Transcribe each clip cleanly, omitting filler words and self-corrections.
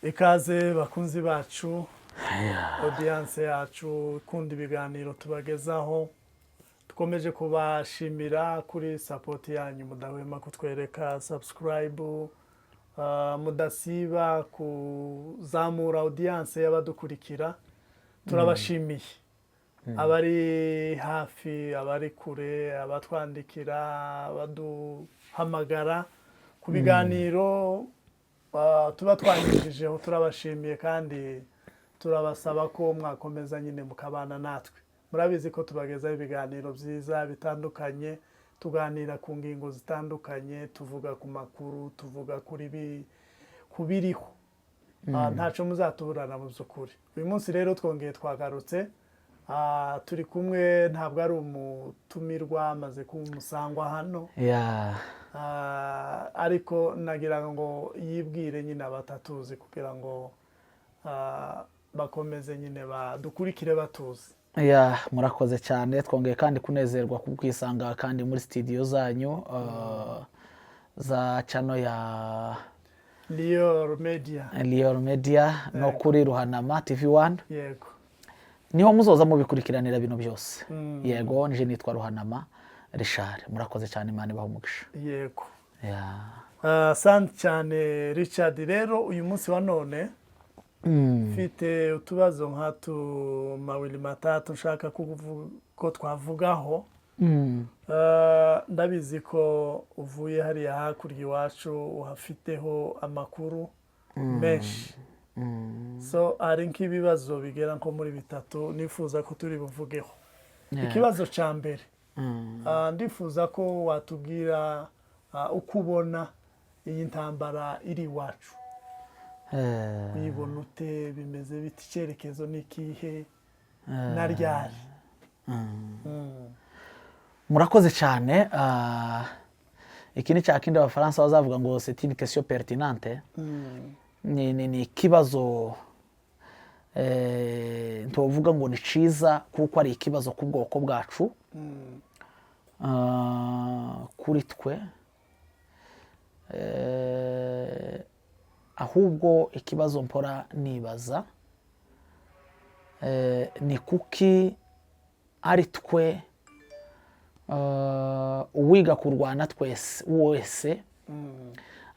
Ikaze bakunzi bacu, audience yacu ikunda ibiganiro tubagezaho. Dukomeje kubashimira kuri support yanyu, mudahwema kutwereka subscribe, mudasiba kuzamura audience y'abadukurikira. Turabashimiye. Abari hafi, abari kure, abatwandikira, abaduhamagara ku biganiro tuba twanyijijeho, turabashimiye kandi turabasaba ko mwakomeza nyine mukabana natwe. Murabizi ko tubagezaho ibiganiro byiza bitandukanye, tuganira ku ngingo zitandukanye, tuvuga ku makuru, tuvuga kubiriho. Ntaco muzatuburana mu by'ukuri. Uyu munsi rero twongeye twagarutse, turi kumwe, ntabwo ari umutumirwa, amaze kuba umusangwa hano. Ariko nagira ngo yibwire nyine abatatuzi kugira ngo bakomeze nyine badukurikire batuzi. Murakoze cyane, twongeye kandi kunezerwa kubwisanga kandi muri studio zanyu za channel ya Lior Media no kuri Ruhanama TV1. Yego. Niho muzoza mubikurikiranira bino byose. Yego, nije nitwa Ruhanama Richard. Murakoze cyane, Imana ibahe umugisha. Yego. Asante cyane Richard. Rero uyu munsi wa none mfite utubazo mawili matatu nshaka ko twavugaho. Ndabizi ko uvuye hariya hakurya iwacu uhafiteho amakuru menshi. So ari nk'ibibazo bigera nko muri bitatu nifuza ko turi buvugeho. Ikibazo ca mbere, ndifuza ko watubwira uko ubona iyi ntambara iri iwacu. Uyibona ute, bimeze biti, icyerekezo n'ikihe na ryari? Murakoze cyane. Iki ni cya kindi abafaransa bazavuga ngo c'est une question pertinente. Ni ikibazo ntuvuga ngo ni ciza kuko ari ikibazo ku bwoko bwacu, kuri twe, ahubwo ikibazo mpora nibaza ni kuki ari twe uwiga kurwana twese wese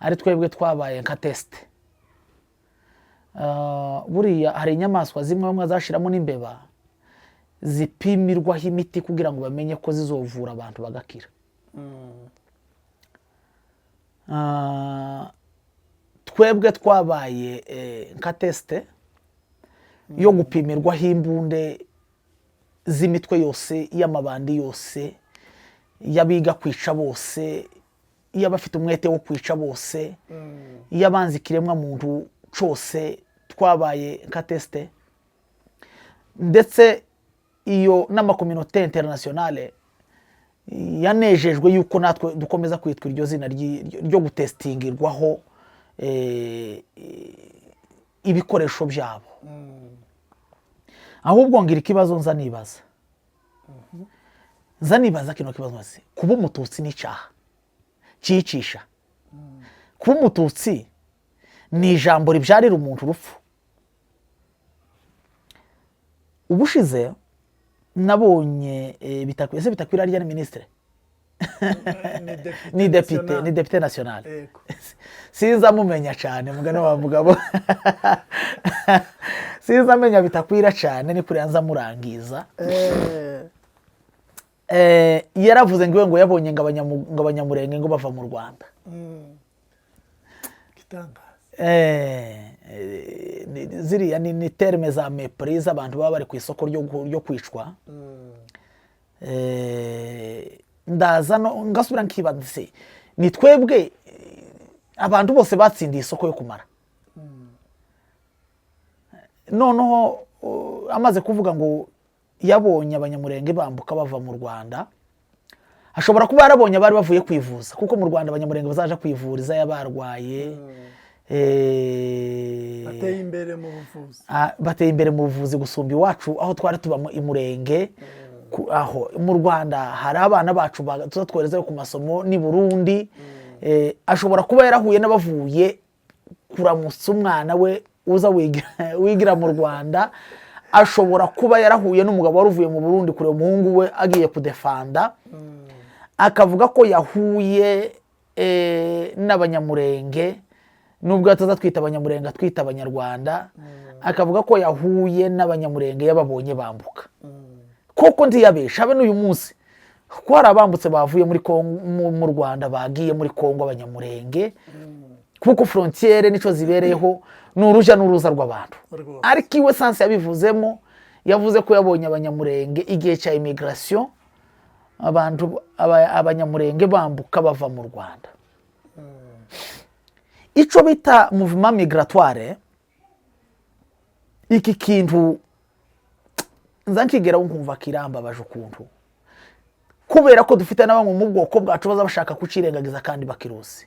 ari twebwe twabaye nka test. Buriya hari inyamaswa zimwe bamwe zashiramo n'imbeba zipimirwaho imiti kugira ngo bamenye ko zizovura abantu bagakira. Twebwe twabaye nka teste yo gupimirwaho imbunde z'imitwe yose, y'amabandi yose, y'abiga kwica bose, y'abafite umwete wo kwica bose, y'abanzi kiremwa muntu cyose. Twabaye nka teste, ndetse iyo n'amakominote internationale yanejejwe yuko natwe dukomeza kwitwa iryo zina ryo gutestingirwaho ibikoresho byabo. Ahubwo ngira ikibazo nza nibaza kino kibazo nasi, kuba umututsi ni icyaha cyicisha. Kuba umututsi ni ijambo ribyarira umuntu urupfu. Ubushize nabonye bitakwira ari ministre ni député national. Sinza mumenya cyane mugana wa mugabo. Sinza menya bitakwira cyane, ni kuri yanza murangiza. Yaravuze ngo yabonye ngabanyamurenge ngo bava mu Rwanda. Ziriya ni terme za méprise abantu baba bari ku isoko ryo kwicwa. Ndaza ngasubira nkibaza, ni twebwe abantu bose batsindiye isoko yo kumara. Noneho amaze kuvuga ngo yabonye abanyamurenge bambuka bava mu Rwanda, ashobora kuba yarabonye bari bavuye kwivuza, kuko mu Rwanda abanyamurenge bazaje kwivuriza yabarwaye. Bateye imbere mu buvuzi gusumba iwacu aho twari tuba mu Murenge. Aho mu Rwanda hari abana bacu tuzatworezayo ku masomo ni Burundi. Ashobora kuba yarahuye n'abavuye kuramutsa umwana we uza wigira mu Rwanda ashobora kuba yarahuye n'umugabo wari uvuye mu Burundi kure umuhungu we agiye kudefanda akavuga ko yahuye n'abanyamurenge nubwo ataza twita abanyamurenge twita abanyarwanda akavuga ko yahuye n'abanyamurenge yababonye bambuka koko ntiyabesha habe n'uyu munsi ko hari abambutse bavuye mu Rwanda bagiye muri Kongo abanyamurenge kuko frontiere nico zibereyeho n'uruja n'uruza rw'abantu ariko iwe sanse yabivuzemo yavuze ko yabonye abanyamurenge igihe cya immigration abanyamurenge bambuka bava mu Rwanda ico bita mouvement migratoire iki kintu nzankigera nkumva kirambabaje ukuntu kubera ko dufite n'abamwe mu bwoko bwacu baza bashaka kucirengagiza kandi bakirusi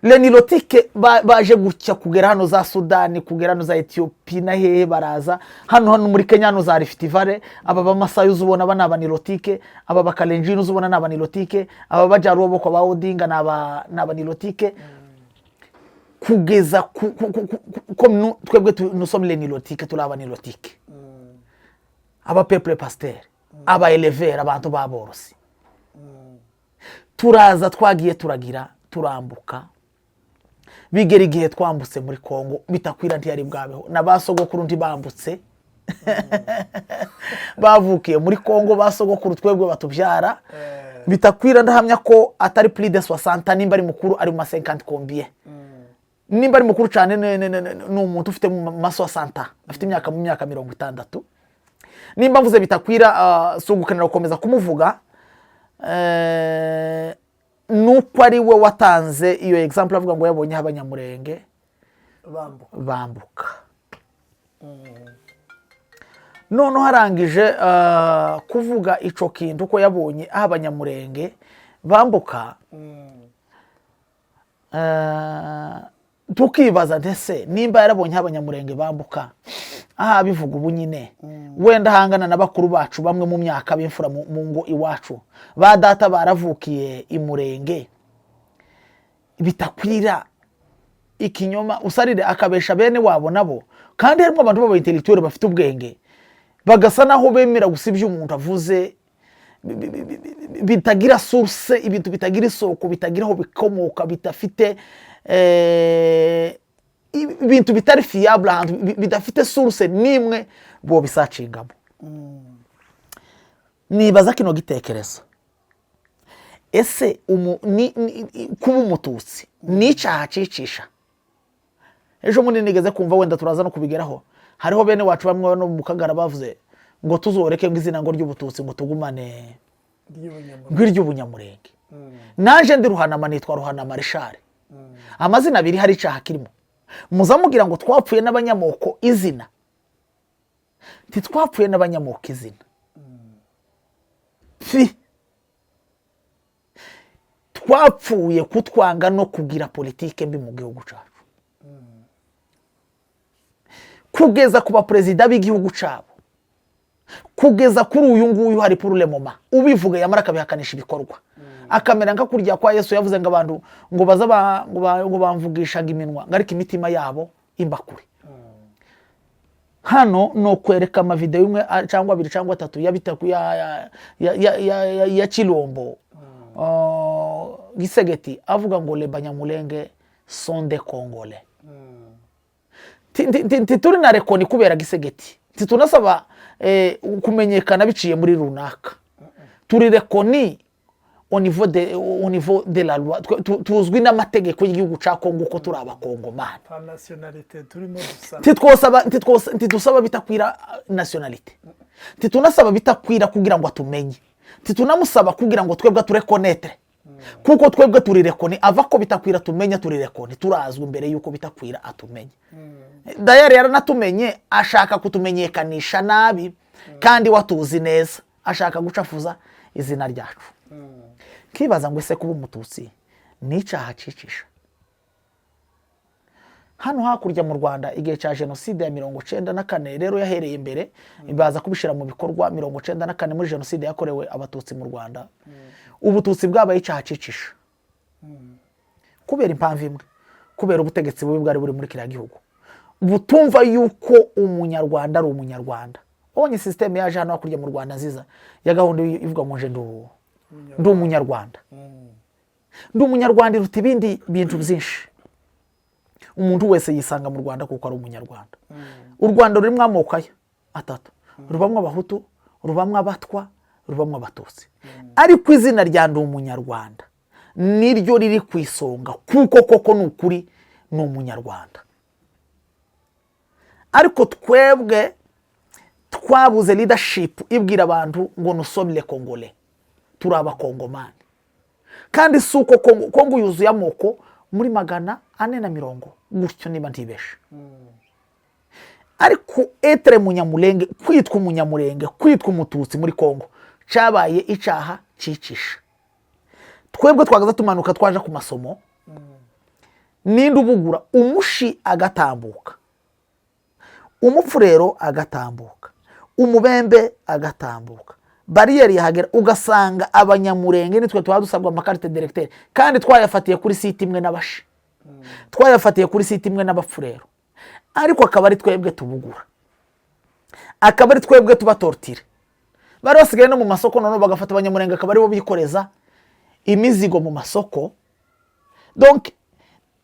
lenilotike baje gutya kugera hano za Sudani kugera hano za Ethiopia na hehe baraza hano muri Kenya hano za Rift Valley aba bamasayi uzubona bana abanilotike aba bakalenjini uzubona n'abanilotike aba bajaruwo boko ba Odinga n'abanilotike kugeza comme twebwe nous sommes les nilotiques turi abanilotike aba peuple pasteur aba éleveur abantu baborosi turaza twagiye turagira turambuka bigera igihe twambutse muri Kongo bitakwira ntiyari bwabeho nabasogokuru ntibambutse bavukiye muri Kongo basogokuru twebwe batubyara bitakwira ndahamya ko atari plus de 60 nimba ari mukuru ari mu 50 combien nimba ari mukuru cyane n'umuntu ufite mu 60 afite imyaka 60 nimba mvuze bitakwira sugukanira gukomeza kumuvuga nuko ari we watanze iyo example avuga ngo yabonye abanyamurenge bambuka none harangije kuvuga ico kintu ko yabonye abanyamurenge bambuka tukibaza ndetse nimba yarabonye abanyamurenge bambuka aha bivuga ubu nyine wenda hangana n'abakuru bacu bamwe mu myaka b'imfura mu ngo iwacu ba data baravukiye imurenge bitakwira ikinyoma usarire akabesha bene wabo nabo kandi harimo abantu baba intellectuel bafite ubwenge bagasa naho bemera gusibya umuntu avuze bitagira source ibintu bitagira isoko bitagira aho bikomoka bitafite ibintu bitari fiable ahantu bidafite source nimwe bo bisacingamo nibaza kino gitekerezo ese kuba umututsi n'icyaha cicisha ejo munini nigeze kumva wenda turaza no kubigeraho hariho bene wacu bamwe no mu Kagara bavuze ngo tuzoreke ngo izina ngo ry'ubututsi ngo tugumane ry'ubunyamurenge naje ndi Ruhanama nitwa Ruhanama Richard amazina abiri hari icyaha kirimo muzamugira ngo twapfuye n'abanyamoko izina titwapfuye n'abanyamoko izina twapfuye kutwanga no kugira politike mbi mu gihugu cyacu kugeza kuba president b'igihugu cyabo kugeza kuri uyu nguyu hari problema ubivuga yamara akabihakanisha ibikorwa akamera nka kurya kwa Yesu yavuze ngo abantu ngo baza ngo bamvugishaga iminwa ngarika imitima yabo imbakure hano no kwereka ama video imwe cyangwa 2 cyangwa 3 yabitaku ya Chilombo Gisegeti avuga ngo le banyamulenge sont des Congolais tituri na rekoni kubera Gisegeti titunasaba kumenyekana biciye muri runaka turi rekoni au niveau de la loi tuzwi n'amategeko y'igihugu ca Kongo ko turi abakongomani nationalité turimo titwosaba bitakwira nationalité titunasaba bitakwira kugira ngo atumenye titunamusaba kugira ngo twebwe turekonetre kuko twebwe turi rekoni ava ko bitakwira tumenya turi rekoni turazwe imbere yuko bitakwira atumenye dayari yaranatumenye ashaka kutumenyekanisha nabi kandi watuzi neza ashaka gucafuza izina ryacu kibaza ngo ese kuba umututsi n'icyaha cicisha hano hakurya mu Rwanda igihe cya genocide ya 1994 rero yahereye imbere ibaza kubishira mu bikorwa 1994 muri genocide yakorewe abatutsi mu Rwanda ubututsi bwabaye icyaha cicisha kubera impamvu imwe kubera ubutegetsi bubi bwari buri muri kiriya gihugu butumva yuko umunyarwanda ari umunyarwanda. Ubonye sisiteme yaje hano hakurya mu Rwanda nziza ya gahunda ivuga ngo nje ndi umunyarwanda. Ndi umunyarwanda iruta ibindi bintu byinshi. Umuntu wese yisanga mu Rwanda kuko ari umunyarwanda. U Rwanda rurimo amoko atatu, rubamwe Abahutu, rubamwe Abatwa, rubamwe Abatutsi. Ariko izina rya ndi umunyarwanda niryo riri ku isonga kuko koko ni ukuri ni umunyarwanda. Ariko twebwe twabuze leadership ibwira abantu ngo nusomile Kongole, turi abakongomani. Kandi si uko Kongo yuzuye amoko muri 440 gutyo niba ntibeshe. Ariko etre munyamurenge, kwitwa umunyamurenge, kwitwa umututsi muri Kongo cyabaye icaha cicisha. Twebwe twagaza tumanuka twaje ku masomo, ninde ubugura umushi agatambuka, umupfurero agatambuka, umubembe agatambuka, bariyeri yahagera ugasanga abanyamurenge nitwe twadusabwa amakarite directeur, kandi twayafatiye kuri site imwe n'abashi, twayafatiye kuri site imwe n'abapfurero. Ariko akaba ari twebwe tubugura, akaba ari twebwe tubatortire. Bari basigaye no mu masoko none bagafata abanyamurenge akaba ari bo bikoreza imizigo mu masoko. Donc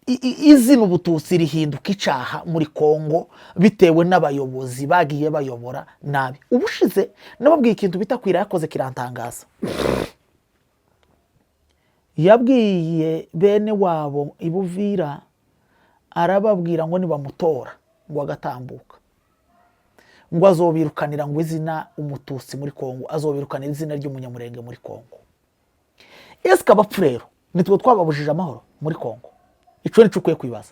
izina ubututsi rihinduka icaha muri Kongo bitewe n'abayobozi bagiye bayobora nabi. Ubushize nababwiye ikintu bitakwira yakoze kirantangaza. Yabwiye bene wabo ibuvira arababwira ngo nibamutora ngo agatambuka ngo azobirukanira ngo izina umututsi muri Kongo, azobirukanira izina ry'umunyamurenge muri Kongo. Eske abapfurero nitwe twababujije amahoro muri Kongo? Ico ni cukwiye kwibaza.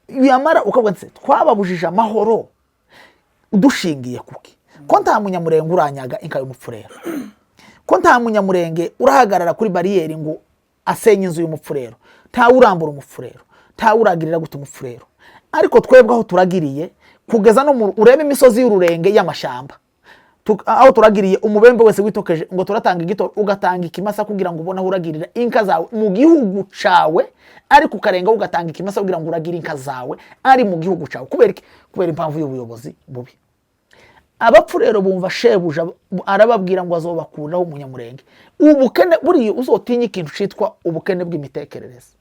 Yamara ukavuga nse twababujije amahoro dushingiye kuki? Ko nta munyamurenge uranyaga inka y'umupfurero, ko nta munyamurenge urahagarara kuri bariyeri ngo asenye inzu y'umupfurero, nta urambura umupfurero, nta uragirira gute umupfurero. Ariko twebwe aho turagiriye kugeza no urebe imisozi y'ururenge y'amashamba, aho turagiriye umubembe wese witokeje ngo turatanga igito ugatanga ikimasa kugira ngo ubone aho uragirira inka zawe mu gihugu cawe, ariko ukarenga ugatanga ikimasa kugira ngo uragire inka zawe ari mu gihugu cawe. Kubera impamvu y'ubuyobozi bubi. Abapfurero bumva shebuja arababwira ngo azobakuraho umunyamurenge. Ubukene buriye uzotinye ikintu citwa ubukene bw'imitekerereze.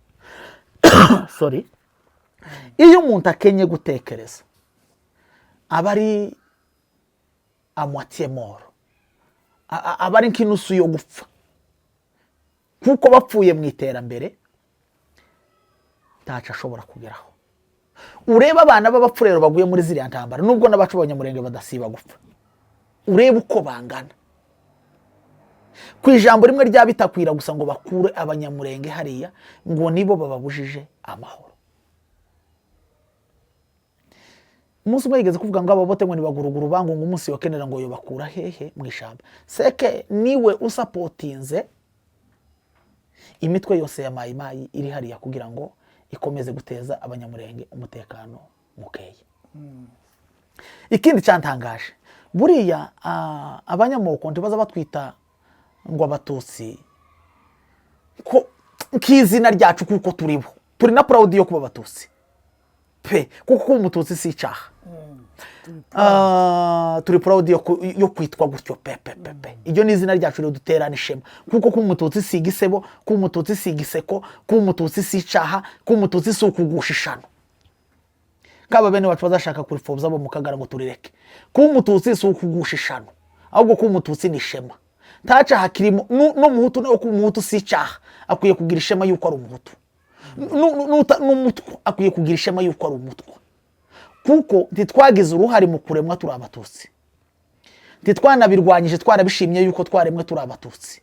Sorry. Iyo umuntu akenye gutekereza abari amwatiye mort, abari nkinusu yo gupfa, kuko bapfuye mu iterambere taca ashobora kugeraho. Ureba abana b'abapfurero baguye muri ziriya ntambara nubwo n'abacu b'abanyamurenge badasiba gupfa, ureba uko bangana. Ku ijambo rimwe rya bitakwira gusa ngo bakure abanyamurenge hariya ngo nibo bababujije amahoro. Umunsi umwe yigeze kuvuga ngo ababote ngo nibaguruguru bangu ngo umunsi yokenera ngo yobakura hehe mu ishamba. Seke niwe usapotinze imitwe yose ya mayimayi iri hariya kugira ngo ikomeze guteza abanyamurenge umutekano mukeye. Ikindi cyantangaje buriya abanyamoko ntibaza batwita ngo abatutsi ko kizina ryacu kuko turibo, turi na proud yo kuba abatutsi pe, kuko umututsi si icaha. Turi proud yo kwitwa gutyo pe. Iyo ni izina ryacu ryo duterana ishema, kuko ku umututsi si igisebo, ku umututsi si igiseko, ku umututsi si icaha, ku umututsi si ukugushishano. Kaba bene bacu bazashaka kuripfobya bo mukagara ngo turireke. Ku umututsi si ukugushishano, ahubwo ku umututsi ni ishema. Taca hakirimo no muhutu no ku muhutu si icaha, akwiye kugira ishema yuko ari umuhutu. N'umutwa akwiye kugira ishema yuko ari umutwa, kuko ntitwagize uruhari mu kuremwa turi abatutsi, ntitwanabirwanyije twarabishimye yuko twaremwe turi abatutsi,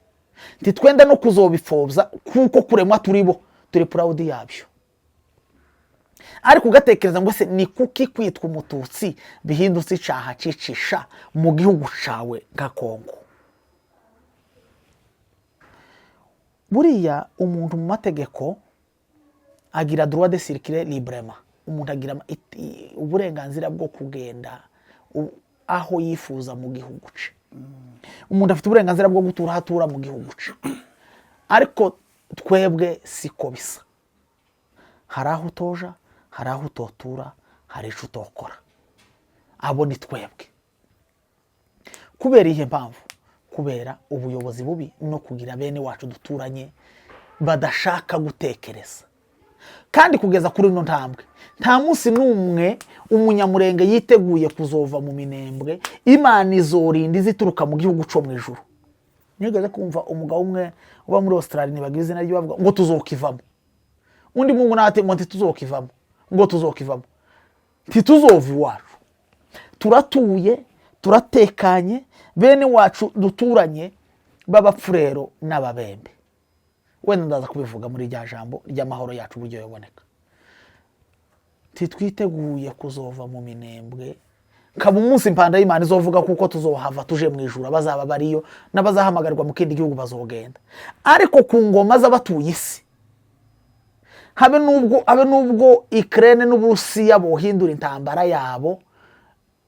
ntitwenda no kuzobipfobya kuko kuremwa turibo, turi proud yabyo. Ariko ugatekereza ngo se ni kuki kwitwa umututsi bihindutse icaha cicisha mu gihugu cawe nka Kongo? Buriya umuntu mu mategeko agira droit de circuler librement, umuntu agira uburenganzira bwo kugenda aho yifuza mu gihugu ce. Umuntu afite uburenganzira bwo gutura hatura mu gihugu ce. Ariko twebwe siko bisa. hari aho utoja, hari aho utotura, hari icyo utokora. Abo ni twebwe. Kubera ihe mpamvu? Kubera ubuyobozi bubi no kugira bene wacu duturanye badashaka gutekereza. Kandi kugeza kuri no ntambwe, nta munsi n'umwe umunyamurenge yiteguye kuzova mu Minembwe, Imana izorinda izituruka mu gihugu cyo mu ijuru. Nigeze kumva umugabo umwe uba muri Australia nibagize izina ryo bavuga ngo tuzokivamo. Undi mungu nate ngo ntituzokivamo, ngo tuzokivamo. Ntituzova iwacu. Turatuye, turatekanye, bene wacu duturanye b'abapfurero n'ababembe. Wenda ndaza kubivuga muri rya jambo ry'amahoro yacu buryo yoboneka. Titwiteguye kuzova mu Minembwe, kaba umunsi impanda y'Imana izovuga kuko tuzohava tuje mu ijuru, bazaba bariyo n'abazahamagarwa mu kindi gihugu bazogenda. Ariko ku ngoma z'abatuye isi, habe nubwo Ukraine n'Uburusiya bohindura intambara yabo,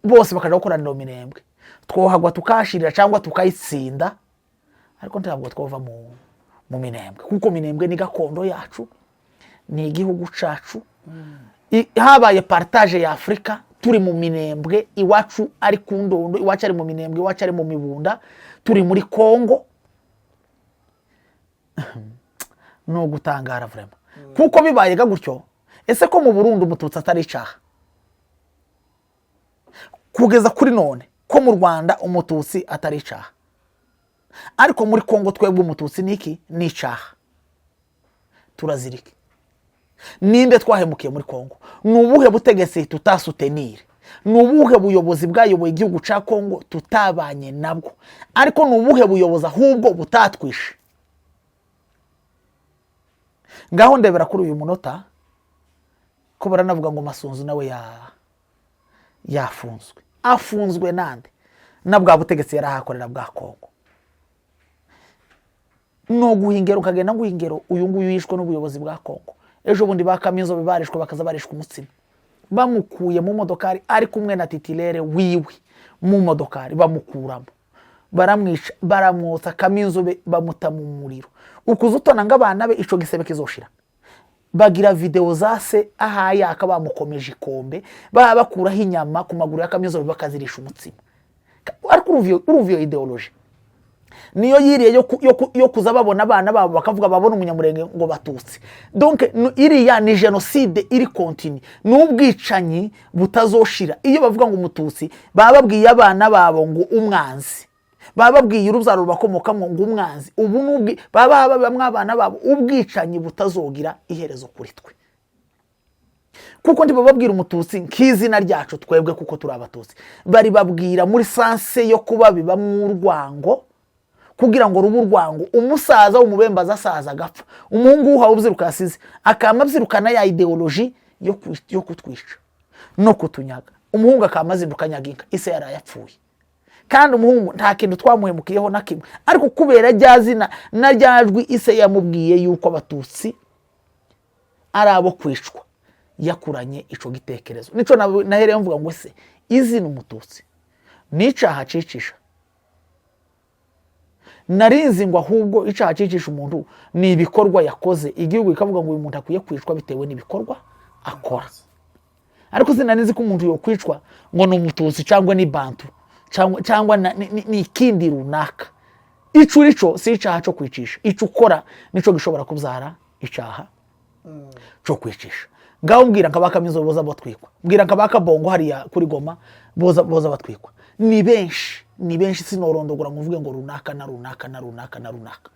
bose bakaja gukoranira mu Minembwe, twohagwa tukashirira cyangwa tukayitsinda, ariko ntabwo twova mu Minembwe, kuko Minembwe ni gakondo yacu, ni igihugu cacu. Habaye partage ya Afrika, turi mu Minembwe, iwacu ari ku Ndondo, iwacu ari mu Minembwe, iwacu ari mu Mibunda, turi muri Kongo. No gutangara vraiment. Kuko bibaye gutyo, ese ko mu Burundi umututsi atari icaha? Kugeza kuri none ko mu Rwanda umututsi atari icaha, ariko muri Kongo twebwe umututsi niki ni icaha. Turazirike. Ninde twahemukiye muri Kongo? Nubuhe butegetsi tutasutenire? Nubuhe buyobozi bwayoboye igihugu ca Kongo tutabanye nabwo? Ariko nubuhe buyobozi ahubwo butatwishe? Ngaho ndebera kuri uyu munota ko baranavuga ngo Masunzu nawe yafunzwe. Afunzwe nande? Na bwa butegetsi yarahakorera bwa Kongo. No guhingero kagenda guhingero uyu nguyu yishwe n'ubuyobozi bwa Kongo. Ejo bundi bakamizo bibarishwe bakaza barishwe umutsima. Bamukuye mu modokari ari kumwe na titilere wiwe mu modokari, bamukuramo. Baramwica, baramwotsa kaminzobe, bamuta mu muriro. Ukuzutona ng'abana be ico gisebe kizoshira. Bagira video zase ahaya akaba bamukomeje ikombe, bakuraho inyama ku maguru ya kaminzobe bakazirisha umutsima. Ariko uruvyo ideology niyo yiriye yo kuza babona abana babo bakavuga babona umunyamurenge ngo batutsi. Donc iriya ni genocide iri continue, n'ubwicanyi butazoshira. Iyo bavuga ngo umututsi bababwiye abana babo ngo umwanzi, bababwiye urubyaro rubakomokamo ngo umwanzi. Ubu nubwi baba bamwe abana babo ubwicanyi butazogira iherezo kuri twe, kuko ntibababwira umututsi nk'izina ryacu twebwe kuko turi abatutsi. Bari babwira muri sanse yo kuba biba mu urwango, kugira ngo rubu urwango umusaza w'umubembaza asaza agapfa, umuhungu uha ubyiruka yasize akamabyirukana ya ideology yo kutwisha no kutunyaga. Umuhungu akamazinduka nyaginka ise yarayapfuye, kandi umuhungu nta kintu twamuhemukiyeho na kimwe. Ariko kubera ryazina na ryajwi ise yamubwiye yuko abatutsi ari abo kwicwa, yakuranye ico gitekerezo. Nico nahereye mvuga ngo se izina umututsi nicaha cicisha. Narinzi ngo ahubwo icaha cicisha umuntu ni ibikorwa yakoze, igihugu ikavuga ngo uyu muntu akwiye kwicwa bitewe n'ibikorwa akora. Ariko sinanizi ko umuntu yo kwicwa ngo ni umututsi cyangwa ni bantu cyangwa ni ikindi runaka. Ico si icaha cyo kwicisha. Ico ukora nico gishobora kubyara icaha cyo kwicisha. Ngaho mbwira nkabaka mizo boza batwikwa, mbwira nkabaka bongo hariya kuri Goma boza batwikwa. Ni benshi sinorondogora nguvuge ngo runaka na runaka na runaka na runaka.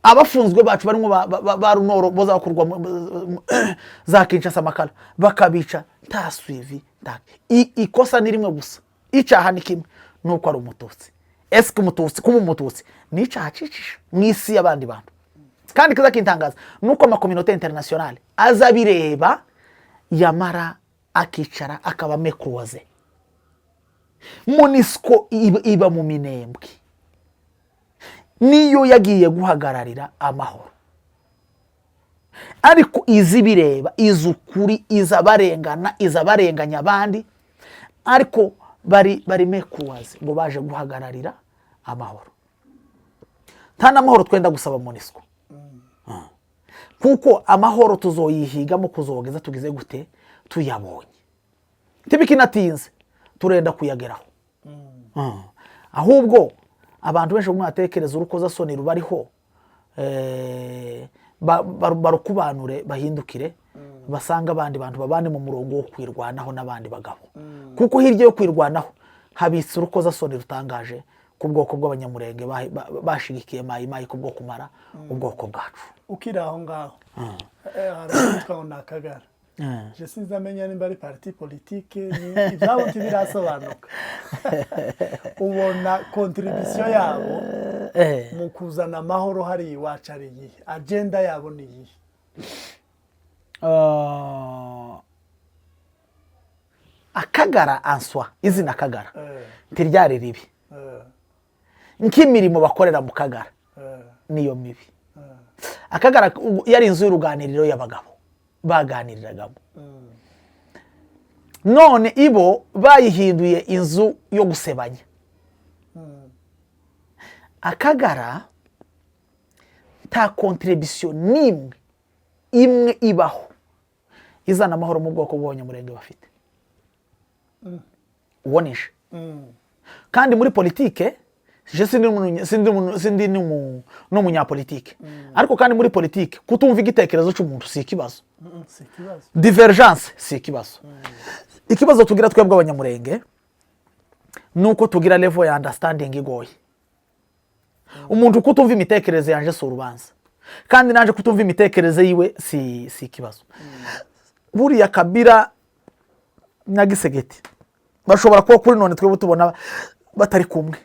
Abafunzwe bacu barimo ba runoro boza bakurwa za Kinshasa Makala bakabica nta suivi nta. Ikosa ni rimwe gusa, icaha ni kimwe, nuko ari umututsi. Eske umututsi kuba umututsi ni icaha cicisha mwisi y'abandi bantu. Kandi kiza kintangaza nuko ama communauté internationale azabireba yamara akicara akaba mekruaze. MONUSCO iba mu Minembwe, niyo yagiye guhagararira amahoro. Ariko izibireba izukuri izabarengana izabarenganya abandi, ariko bari mekruaze ngo baje guhagararira amahoro. Nta namahoro twenda gusaba MONUSCO. kuko amahoro tuzoyihigamo kuzogeza tugize gute tuyabonye ntibikinatinze turenda kuyageraho. Ahubwo abantu benshi mwatekereza urukozasoni rubariho barukubanure bahindukire basanga abandi bantu babane mu murongo wo kwirwanaho n'abandi bagabo, kuko hirya yo kwirwanaho habitse urukozasoni rutangaje ku bwoko bw'abanyamurenge bashigikiye mayimayi ku bwo kumara ubwoko bwacu. Ukiri aho ngaho harabitwa ngo ni Akagara, je sinzamenya nimba ari parti politique ibyabo ntibirasobanuka. Ubona contribution yabo mu kuzana amahoro hari iwacu ari iyihe? Agenda yabo ni iyihe? Akagara answa izina Akagara ntiryari ribi, nk'imirimo bakorera mu Kagara niyo mibi. Akagara yari inzu y'uruganiriro y'abagabo baganiriragamo, none ibo bayihinduye inzu yo gusebanya. Akagara ta contribution imwe ibaho izana amahoro mu bwoko bw'abanyamurenge bafite ubonesha. Kandi muri politike je sindi n'umunyapolitike, ariko kandi muri politike kutumva igitekerezo cy'umuntu si ikibazo, divergence si ikibazo. Ikibazo tugira twebwe abanyamurenge nuko tugira level ya understanding igoye. Umuntu kutumva imitekerereze yanje so urubanza, kandi naje kutumva imitekerereze yiwe si ikibazo. Buriya Kabila na Gisegeti bashobora kuba kuri none twebwe tubona batari kumwe,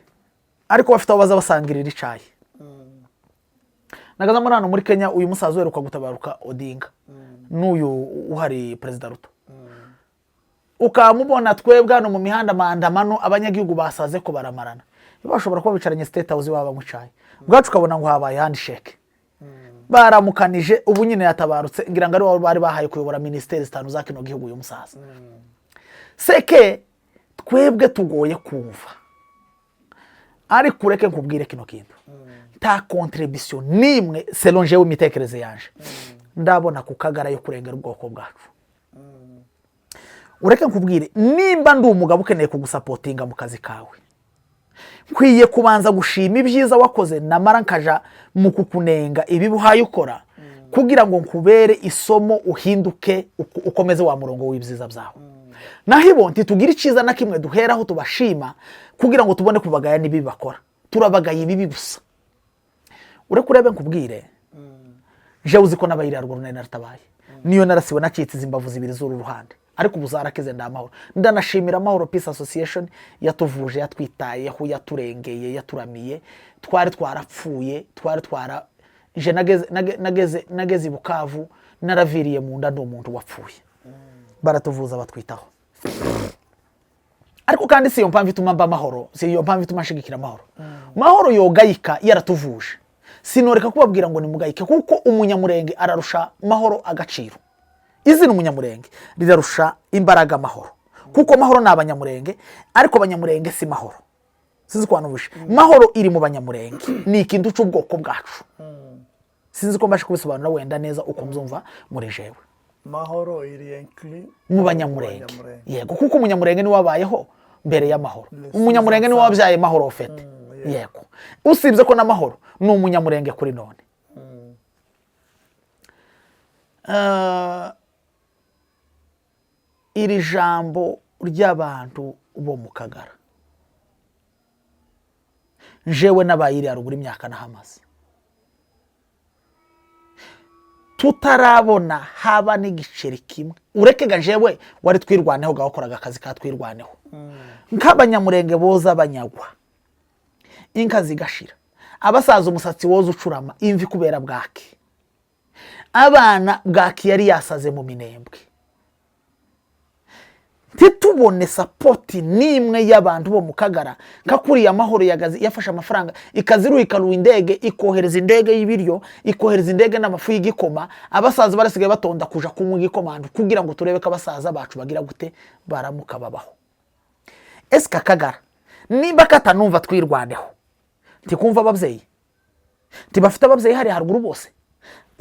ariko bafite abaza basangirira icayi. Nagaza muri hano muri Kenya uyu musaza weruka gutabaruka Odinga n'uyu uhari President Ruto, ukamubona twebwe hano mu mihanda mandamano abanyagihugu basaze ko baramarana, bashobora kuba bicaranye State House baba mu cayi bwacu ukabona ngo habaye handshake baramukanije. Ubu nyine yatabarutse ngira ngo ari bari bahaye kuyobora ministeri zitanu za kino gihugu uyu musaza. Seke twebwe tugoye kumva, ariko ureke nkubwire kino kintu ta contribution nimwe selon jewe imitekerereze yanje ndabona ku Kagara yo kurengera ubwoko bwacu. Ureke nkubwire nimba ndi umugabo ukeneye kugusapotinga mu kazi kawe, kwiye kubanza gushima ibyiza wakoze namara nkaja mu kukunenga ibibi uhaye ukora, kugira ngo nkubere isomo uhinduke ukomeze wa murongo w'ibyiza byawe. Nahibo ntitugira iciza na kimwe duheraho tubashima kugira ngo tubone kubagaya nibibi bakora, turabagaye ibibi gusa. Ureke urebe nkubwire je uziko nabayira rwo nari naratabaye, niyo narasiwe nacitse izimbavu zibiri z'uru ruhande, ariko ubuzarakize ndamahoro. Ndanashimira Amahoro Peace Association yatuvuje, yatwitayeho, yaturengeye, yaturamiye. Twari twarapfuye, je nageze Bukavu naraviriye mu nda ndo umuntu wapfuye, baratuvuza batwitaho. Ariko kandi si yo mpamvu ituma mba amahoro, si yo mpamvu ituma nshigikira amahoro. Mahoro yogayika yaratuvuje, sinoreka kubabwira ngo ni mugayike, kuko umunyamurenge ararusha Mahoro agaciro. Izina umunyamurenge rirarusha imbaraga Mahoro, kuko Mahoro ni abanyamurenge, ariko abanyamurenge si Mahoro. Sinzi ko wanubushe Mahoro iri mu banyamurenge, ni ikintu cy'ubwoko bwacu. Sinzi ko mbashe kubisobanura wenda neza uko mzumva muri jewe. Mahoro iri inclus mu banyamurenge, yego, kuko umunyamurenge ni wabayeho mbere ya Mahoro. Umunyamurenge ni wabyaye Mahoro ofete, yego. Usibye ko na Mahoro ni umunyamurenge kuri none. Iri jambo ry'abantu bo mu Kagara jewe nabayiri arugura imyaka nahamaze, tutarabona haba n'igiceri kimwe. Urekega jewe wari twirwaneho gakoraga akazi ka twirwaneho nk'abanyamurenge boza abanyagwa, inka zigashira, abasaza umusatsi woza ucurama, imvi kubera bwaki, abana bwaki yari yasaze mu minembwe. Titubone sapoti nimwe y'abantu bo mu Kagara kakuriye Amahoro yafashe amafaranga ikaziruha ikaruha indege, ikohereza indege y'ibiryo, ikohereza indege n'amafu y'igikoma. Abasaza barasigaye batonda kuja kunywa igikomando kugira ngo turebe ko abasaza bacu bagira gute baramuka babaho. Eska Kagara nimba katanumva twirwaneho, tikumva ababyeyi, tibafite ababyeyi hari haruguru bose.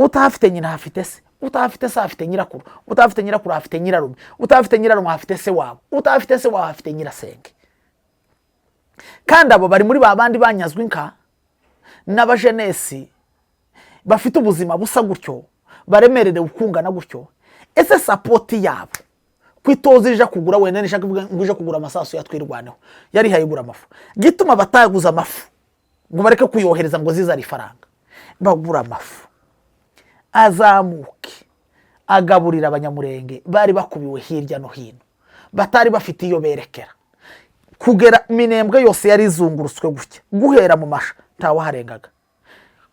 utahafite nyina hafite se, utahafite se hafite nyirakuru, utahafite nyirakuru hafite nyirarume, utahafite nyirarume hafite se wabo, utahafite se wabo hafite nyirasenge. Kandi abo bari muri ba bandi banyazwe inka n'abajenesi bafite ubuzima busa gutyo, baremerewe ukungana gutyo. Ese sapoti yabo kwitoza ija kugura, wenda nishaka ngo ije kugura amasasu ya Twirwaneho, yari hayigura amafu, gituma bataguza amafu ngo bareke kuyohereza ngo zizari faranga, bagura amafu azamuke agaburira abanyamurenge bari bakubiwe hirya no hino, batari bafite iyo berekera, kugera Minembwe yose yari izungurutswe gutya, guhera mu Masha ntawaharengaga,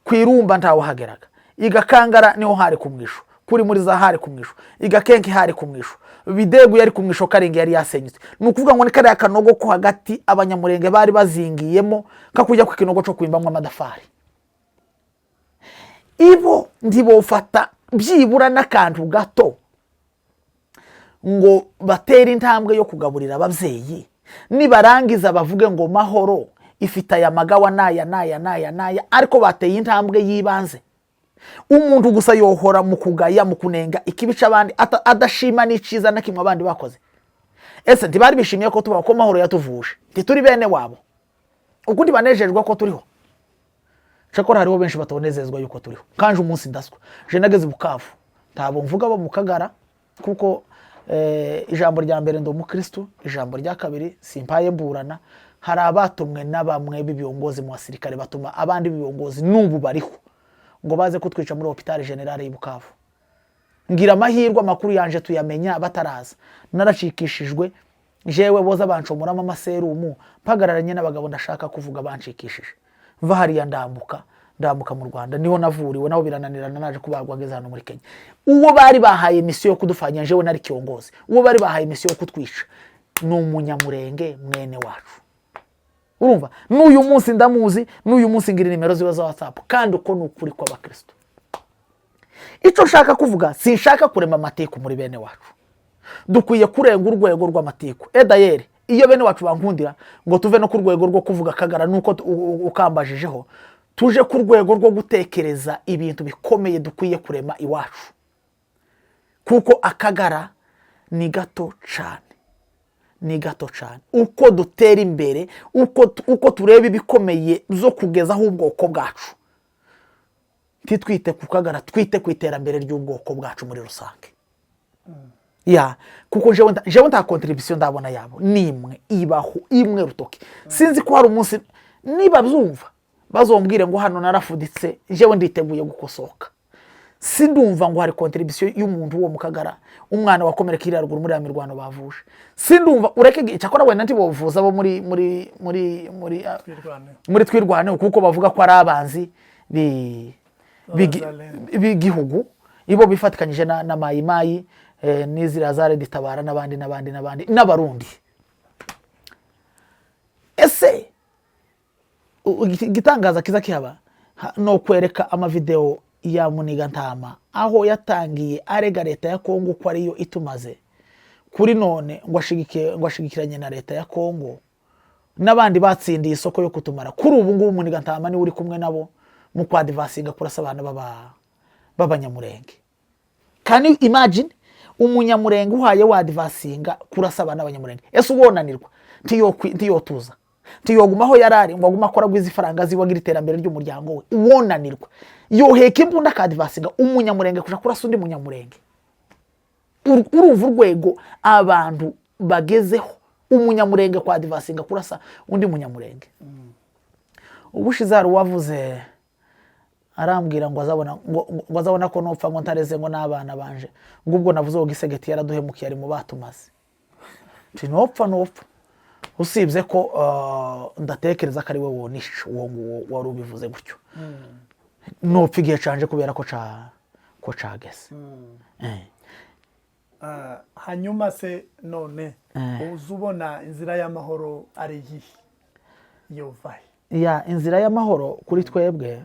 kwirumba ntawahageraga, igakangara niho hari kumwisho, kuri muri za hari kumwisho, igakenke hari kumwisho, Bidegu yari kumwisho, Karinge yari yasenyutse. Nukuvuga ngo ni kariya kanogo ko hagati abanyamurenge bari bazingiyemo kakujya ku kinogo cyo kwimbamwa amadafari. Ibo ndibofata byibura n'akantu gato ngo batera intambwe yo kugaburira ababyeyi, nibarangiza bavuge ngo mahoro ifite aya magawa naya, ariko bateye intambwe yibanze. Umuntu gusa yohora mu kugaya, mu kunenga ikibica abandi, adashima n'iciza na kimwe abandi bakoze. Ese ntibari bishimiye ko tubaho, ko mahoro yatuvuje, tituri bene wabo, ukundi banejejwe ko turiho. Cyakora hariho benshi batonezezwa yuko turiho. Kanje umunsi ndaswa, je nageze Bukavu, ntabo mvuga bo mu Kagara, kuko ijambo rya mbere ndo umukristo, ijambo rya kabiri simpaye mburana. Hari abatumwe n'abamwe b'ibiyongozi mu basirikare batuma abandi b'ibiyongozi n'ubu bariho ngo baze kutwica muri hôpital general y'I Bukavu. Ngira amahirwe amakuru yanje tuyamenya bataraza, naracikishijwe jewe boza bancomuramo amaserumu, mpagararanye n'abagabo ndashaka kuvuga bancikishije. Va hariya ndambuka mu Rwanda, niho navuriwe, naho birananirana naje kubagwa ngeze hano muri Kenya. Uwo bari bahaye misiyo yo kudufanya, jewe nari kiongozi, uwo bari bahaye misiyo yo kutwica n'umunyamurenge mwene wacu. Urumva, n'uyu munsi ndamuzi, n'uyu munsi ngira nimero ziwe za WhatsApp, kandi uko n'ukuri kw'abakristo. Ico nshaka kuvuga, sinshaka kurema amateko muri bene wacu, dukwiye kurenga urwego rw'amateko. Edayeri iyo bene wacu bankundira ngo tuve no ku rwego rwo kuvuga Kagara nuko ukambajijeho, tuje ku rwego rwo gutekereza ibintu bikomeye dukwiye kurema iwacu, kuko Akagara ni gato cyane, ni gato cyane. Uko dutera imbere, uko tureba ibikomeye zo kugezaho ubwoko bwacu, titwite ku Kagara, twite ku iterambere ry'ubwoko bwacu muri rusange. Ya, kuko jewe nta contribution ndabona yabo nimwe ibaho, imwe rutoki. Sinzi ko hari umunsi niba byumva bazombwire ngo hano narafuditse, jewe nditeguye gukosoka. Sindumva ngo hari contribution y'umuntu wo mu Kagara, umwana wakomereka iri haruguru muri ya mirwano bavuje. Sindumva ureke cyakora wenda ntibovuza bo muri Twirwaneho, kuko bavuga ko ari abanzi b'igihugu, ibo bifatikanyije na Mayimayi, n'izira za Reditabara n'abandi n'abarundi. Ese igitangaza kiza kihaba no kwereka amavideo ya Muniga Ntama aho yatangiye arega leta ya Kongo ko ariyo itumaze kuri none ngo ashigikiranye na leta ya Kongo n'abandi batsindiye isoko yo kutumara. Kuri ubu ngubu Muniga Ntama ni uri kumwe nabo mu kwadvasinga kurasa abana b'abanyamurenge. Can you imagine umunyamurenge uhaye wadvasinga kurasa abana b'abanyamurenge? Ese ubonanirwa ntiyotuza, ntiyogumaho yarari ngo aguma akora gwiza ifaranga ziwagira iterambere ry'umuryango we? Ubonanirwa yoheka imbunda kadvasinga umunyamurenge kuja kurasa undi munyamurenge? Urumva urwego abantu bagezeho, umunyamurenge kwadvasinga kurasa undi munyamurenge. Ubushize hari wavuze arambwira ngo azabona ko nopfa ngo ntareze ngo n'abana banje, ngubwo navuze ngo Gisegeti yaraduhemukiye ari mu batumaze. Nopfa usibye ko ndatekereza ko ari we wonisha uwo wari ubivuze gutyo. Nopfa igihe canje kubera ko cagese. Hanyuma se none uzubona inzira y'amahoro ari yihe yovahe? Ya, inzira y'amahoro kuri twebwe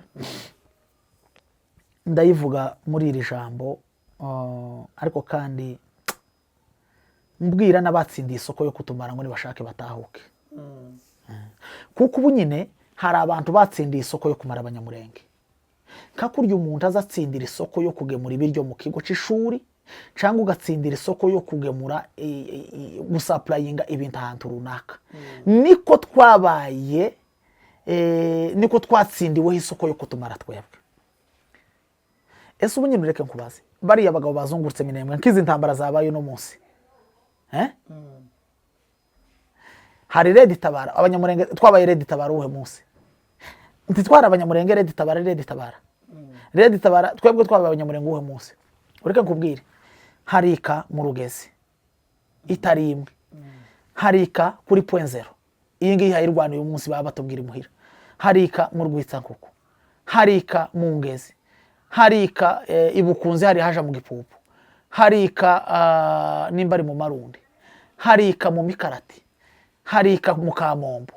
ndayivuga muri iri jambo, ariko kandi mbwira n'abatsindiye isoko yo kutumara ngo nibashake batahuke. Kuko ubu nyine hari abantu batsindiye isoko yo kumara abanyamurenge. nka kurya umuntu azatsindira isoko yo kugemura ibiryo mu kigo cy'ishuri cyangwa ugatsindira isoko yo kugemura gusapurayinga ibintu ahantu runaka. Niko twabaye niko twatsindiweho isoko yo kutumara twebwe. Ese ubu nyine reka nkubaze, bariya abagabo bazungurutse Minembwe nk'izi ntambara zabaye uno munsi, hari Red Tabara, abanyamurenge twabaye Red Tabara uwuhe munsi? Ntitwara abanyamurenge Red Tabara, Red Tabara twebwe twabaye abanyamurenge uwuhe munsi? Ureka nkubwire, harika mu Rugezi itari imwe, harika kuri point zero, iyi ngiyi hayirwana uyu munsi baba batubwira imuhira, harika mu Rwitsankuku, harika mu Ngezi, harika ibukunzi hari haja mu Gipupu, harika nimba ari mu Marundi, harika mu Mikarati, harika mu Kamombo,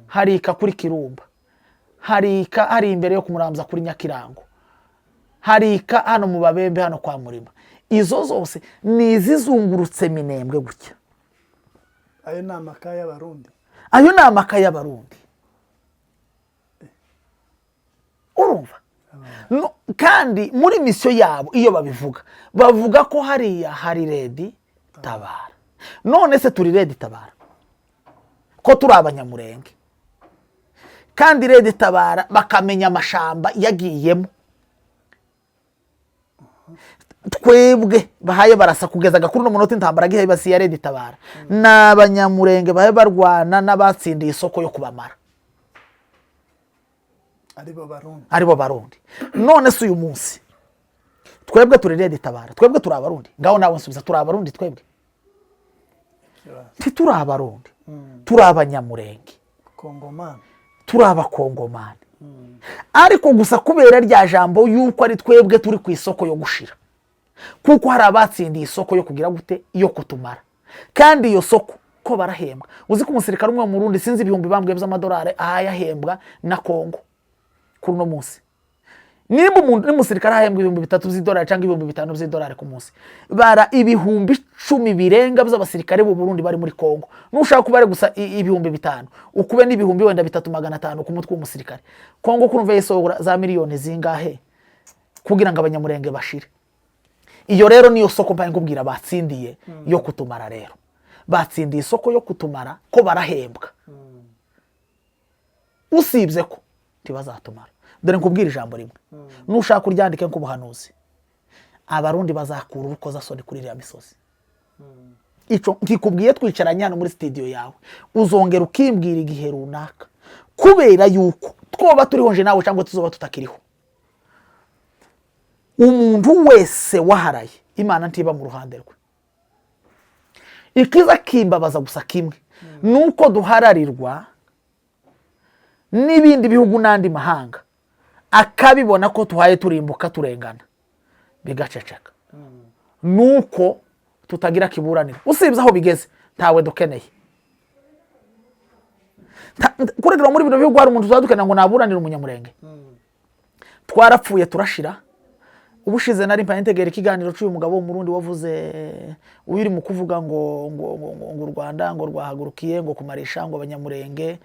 harika kuri Kirumba, harika hari imbere yo kumuramza kuri Nyakirango, harika hano mu Babembe hano kwa Murima. Izo zose ni izizungurutse Minembwe gutya. Ayo ni amakaye y'Abarundi. Ayo ni amakaye y'Abarundi. Urumva? No, kandi muri misiyo yabo iyo babivuga bavuga ko hariya hari Red Tabara. None se turi Red Tabara ko turi abanyamurenge, kandi Red Tabara bakamenya amashamba yagiyemo, twebwe bahaye barasa kugeza kuri no munota intambara gihe basiya Red Tabara n'abanyamurenge bahaye barwana n'abatsindiye isoko yo kubamara, aribo Barundi. None se uyu munsi twebwe turi Red Tabara, twebwe turi Abarundi, ngaho nawe nsubiza, turi Abarundi twebwe? Turi Abarundi, turi abanyamurenge, turi abakongomani. Ariko gusa kubera rya jambo yuko ari twebwe turi ku isoko yo gushira, kuko hari abatsindiye isoko yo kugira gute, yo kutumara. Kandi iyo soko ko barahembwa. Uzi ko umusirikare umwe mu Burundi sinzi ibihumbi bambwe by'amadolari ahayahembwa na Kongo kuri no munsi. Nimba umuntu n'umusirikare ahembwa $3,000 cyangwa $5,000 ku munsi, bara ibihumbi 10 birenga by'abasirikare b'u Burundi bari muri Kongo. Nushaka kubare gusa ibihumbi 5 ukube n'ibihumbi wenda 3,500 ku mutwe w'umusirikare. Kongo kurumva yesogura za miliyoni zingahe kugira ngo abanyamurenge bashire. Iyo rero niyo soko mpa nkubwira batsindiye yo kutumara. Rero batsindiye isoko yo kutumara ko barahembwa, usibye ko tibazatumara. Dore nkubwira ijambo rimwe, nushaka uryandike nk'ubuhanuzi, Abarundi bazakura urukoza soni kuri iriya misozi. Ico nkikubwiye twicaranye hano muri studio yawe, uzongera ukimbwira igihe runaka, kubera yuko twoba turiho nje nawe cyangwa tuzoba tutakiriho. Umuntu wese waharaye Imana ntiba mu ruhande rwe. Ikiza kimbabaza gusa kimwe, nuko duhararirwa n'ibindi bihugu n'andi mahanga akabibona ko tuhaye turimbuka turengana bigaceceka. Nuko tutagira kiburanira, usibye aho bigeze ntawe dukeneye. Kuregera muri bino bihugu hari umuntu uzadukena ngo naburanira umunyamurenge. Twarapfuye turashira. Ubushize nari mpa integera ikiganiro cy'uyu mugabo wo Murundi wavuze uyiri mu kuvuga ngo u Rwanda ngo rwahagurukiye ngo kumarisha ngo abanyamurenge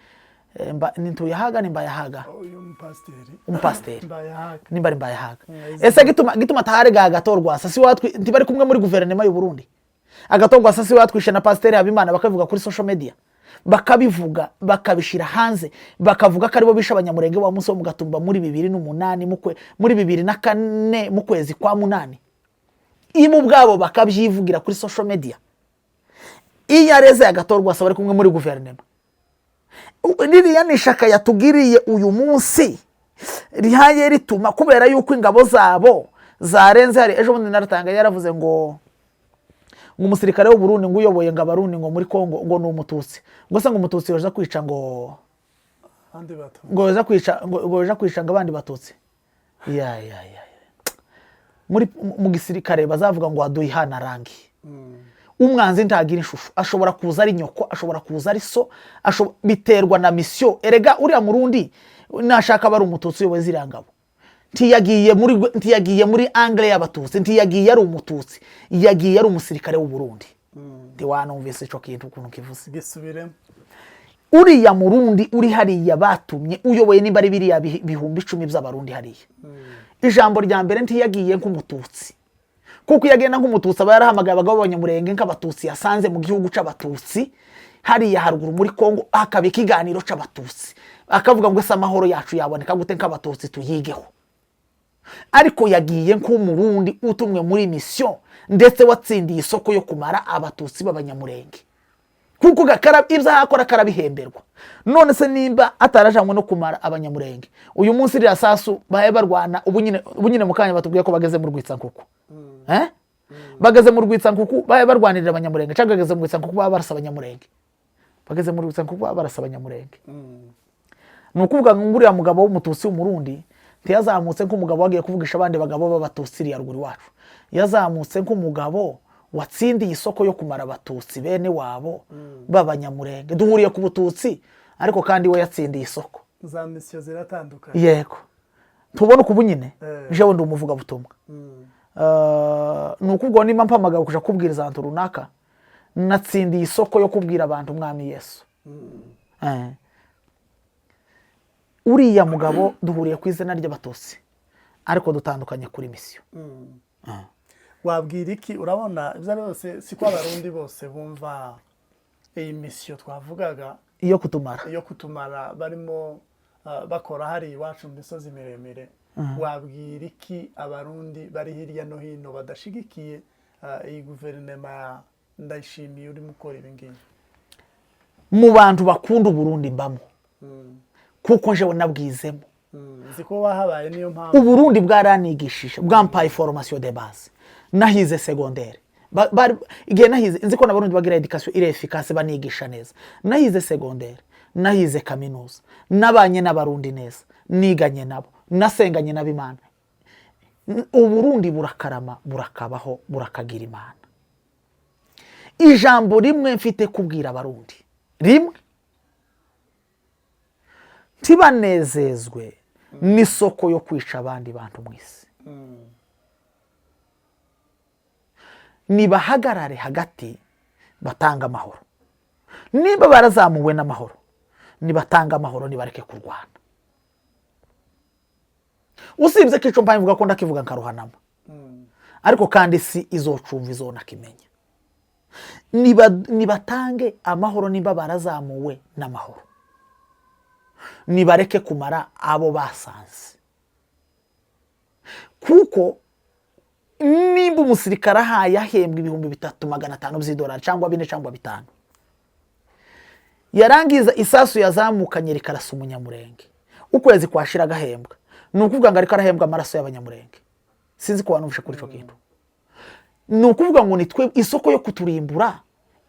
nintuyahaga nimbayahaga uyu umupasteri nimba nimbayahaga. Ese gituma taharega agatorwa sasi watwi ntibari kumwe muri guverinoma y'u Burundi, agatorwa sasi watwishe na pasteri Habimana bakavuga kuri social media, bakabivuga bakabishira hanze, bakavuga ko aribo bisha abanyamurenge wa munsi wo mugatumba muri 2008 muri 2004 mu kwezi kwa 8. Imu bwabo bakabyivugira kuri social media. Iya reze agatorwa saba ari kumwe muri guverinoma. Niriya nishaka yatugiriye uyu munsi rihaye rituma kubera yuko ingabo zabo zarenze. Hari ejo bundi naratanga yaravuze ngo umusirikare w'u Burundi ngo uyoboye ngo Abarundi ngo muri Kongo ngo ni umututsi, ngo se ngo umututsi yoza kwica ngo andi bato, ngo yoza kwica ngo abandi batutsi. Ya muri mu gisirikare bazavuga ngo aduhana rangi. Umwanzi ntagira inshushu, ashobora kuza ari nyoko, ashobora kuza ari so, biterwa na mission. Erega uriya Murundi nashaka bari umututsi uyoboye zirangabo, ntiyagiye muri angle y'abatutsi, ntiyagiye ari umututsi, yagiye ari umusirikare w'u Burundi. Ntiwanumvise ico kintu ukuntu kivuze gisubiremo. Uriya Murundi uri hariya batumye uyoboye nimba ari biriya bihumbi 10 by'Abarundi hariya. ijambo rya mbere ntiyagiye nk'umututsi, kuko iyo agenda nk'umututsi aba yarahamagaye abagabo b'abanyamurenge nk'abatutsi yasanze mu gihugu c'abatutsi hariya haruguru muri Kongo, hakaba ikiganiro c'abatutsi akavuga ngo ese amahoro yacu yaboneka gute nk'abatutsi tuyigeho. Ariko yagiye nk'umurundi utumwe muri mission ndetse watsindiye isoko yo kumara abatutsi b'abanyamurenge, kuko ibyo akora karabihemberwa. None se nimba atarajanywe no kumara abanyamurenge, uyu munsi rya sasu bahe barwana ubu nyine mu kanya batubwiye ko bageze mu Rwitsankuku. Bageze mu Rwitsankuku bahe barwanirira abanyamurenge, cyangwa bageze mu Rwitsankuku baba barasa abanyamurenge, bageze mu Rwitsankuku baba barasa abanyamurenge. Ni ukuvuga ngo nguriya mugabo w'umututsi w'umurundi ntiyazamutse nk'umugabo wagiye kuvugisha abandi bagabo b'abatutsi iriya ruguru iwacu, yazamutse nk'umugabo watsindiye isoko yo kumara abatutsi bene wabo b'abanyamurenge. Duhuriye ku bututsi ariko kandi we yatsindiye isoko. Za mission ziratandukanye. Yego, tubona uko nyine jewe ndi umuvuga butumwa. Nuko nimba mpamagaye kuja kubwiriza ahantu runaka, natsindiye isoko yo kubwira abantu umwami Yesu. Uriya mugabo duhuriye ku izina ry'abatutsi ariko dutandukanye kuri mission. Wabwira iki? Urabona ibyo byose siko abarundi bose bumva iyi mission twavugaga iyo kutumara barimo bakora hari iwacu mu misozi miremire. Wabwira iki abarundi bari hirya no hino badashigikiye iyi guverinoma Ndayishimiye uri mukora ibi ngibi? Mu bantu bakunda Burundi mbamo, kuko njewe nabwizemo. Ziko wahabaye niyo mpamvu Uburundi bwaranigishije, bwampaye formation de base, nahize secondaire. Igihe nahize nzi ko n'abarundi bagira education iri efficace banigisha neza. Nahize secondaire, nahize kaminuza, nabanye n'abarundi neza, niganye nabo, nasenganye n'abimana. Uburundi burakarama, burakabaho, burakagira Imana. Ijambo rimwe mfite kubwira abarundi, rimwe, ntibanezezwe n'isoko yo kwica abandi bantu mw'isi. Nibahagarare hagati batanga amahoro. Niba barazamuwe n'amahoro, nibatanga amahoro, nibareke kurwana. Usibye ko ico mpamvu mvuga ko ndakivuga nkaruhanama, ariko kandi si izocumva izona kimenya. Nibatange amahoro nimba barazamuwe n'amahoro, nibareke kumara abo basanze. Kuko nimba umusirikare ahaye ahembwa 3,500 by'idolari cyangwa 4 cyangwa 5, yarangiza isasu yazamukanye rikarasa umunyamurenge, ukwezi kwashira agahembwa, ni ukuvuga ngo ariko arahembwa amaraso y'abanyamurenge. Sinzi ko wanumvishe kuri ico kintu. Ni ukuvuga ngo nitwe isoko yo kuturimbura,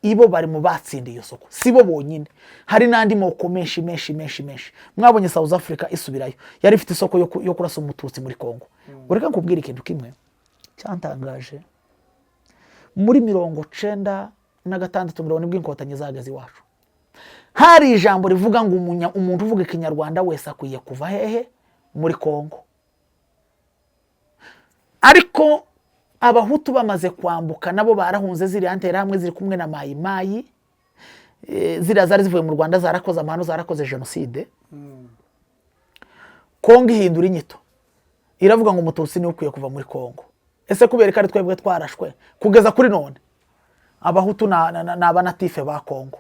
ibo bari mu batsindiye iyo soko, sibo bonyine, hari nandi moko menshi. Mwabonye South Africa isubirayo, yari ifite isoko yo kurasa umututsi muri Kongo. Ureka nkubwira ikintu kimwe cyantangaje, muri 1996 nibwo inkotanyi zageze iwacu, hari ijambo rivuga ngo umuntu uvuga ikinyarwanda wese akwiye kuva hehe muri Kongo. Ariko abahutu bamaze kwambuka nabo barahunze, ziri antera hamwe ziri kumwe na mayimayi, zira zari zivuye mu Rwanda, zarakoze amahano, zarakoze genocide. Kongo ihindura inyito, iravuga ngo umututsi ni ukwiye kuva muri Kongo. Ese kubera ko ari twebwe twarashwe kugeza kuri none abahutu n'abanatife ba Kongo,